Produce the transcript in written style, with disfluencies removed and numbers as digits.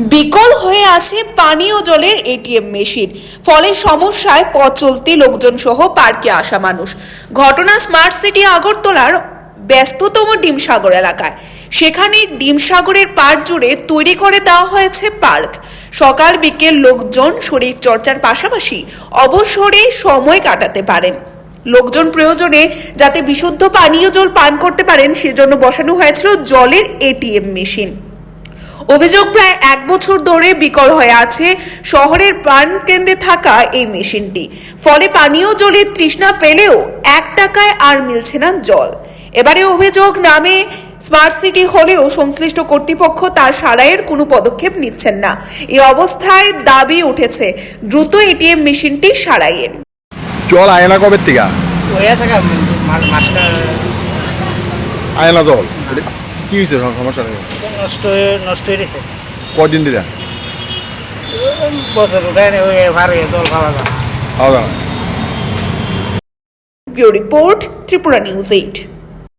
বিকল হয়ে আছে পানীয় জলের এটিএম মেশিন, ফলে সমস্যায় পথ চলতি লোকজন সহ পার্কে আসা মানুষ। ঘটনা স্মার্ট সিটি আগরতলার ব্যস্ততম ডিমসাগর এলাকায়। সেখানে ডিমসাগরের পাড় জুড়ে তৈরি করে দেওয়া হয়েছে পার্ক। সকাল বিকেল লোকজন শরীর চর্চার পাশাপাশি অবসরে সময় কাটাতে পারেন। লোকজন প্রয়োজনে যাতে বিশুদ্ধ পানীয় জল পান করতে পারেন সেজন্য বসানো হয়েছিল জলের এটিএম মেশিন। অভিযোগ, প্রায় 1 বছর ধরে বিকল হয়ে আছে শহরের প্রাণকেন্দ্রে থাকা এই মেশিনটি। ফলে পানীয় জলের তৃষ্ণা পেলেও 1 টাকায় আর মিলছে না জল। এবারে অভিযোগ নামে স্মার্ট সিটি হলেও সংশ্লিষ্ট কর্তৃপক্ষ তার সারাইয়ের কোনো পদক্ষেপ নিচ্ছেন না। এই অবস্থায় দাবি উঠেছে দ্রুত এটিএম মেশিনটি সারাইয়ের। জল আয় না কবে থেকে? আয় না জল, কি হয়েছে সমস্যা? নষ্ট হয়ে গেছে। কদিন দিলা? বছর জল পাওয়া যায়। Bureau report, Tripura news 8।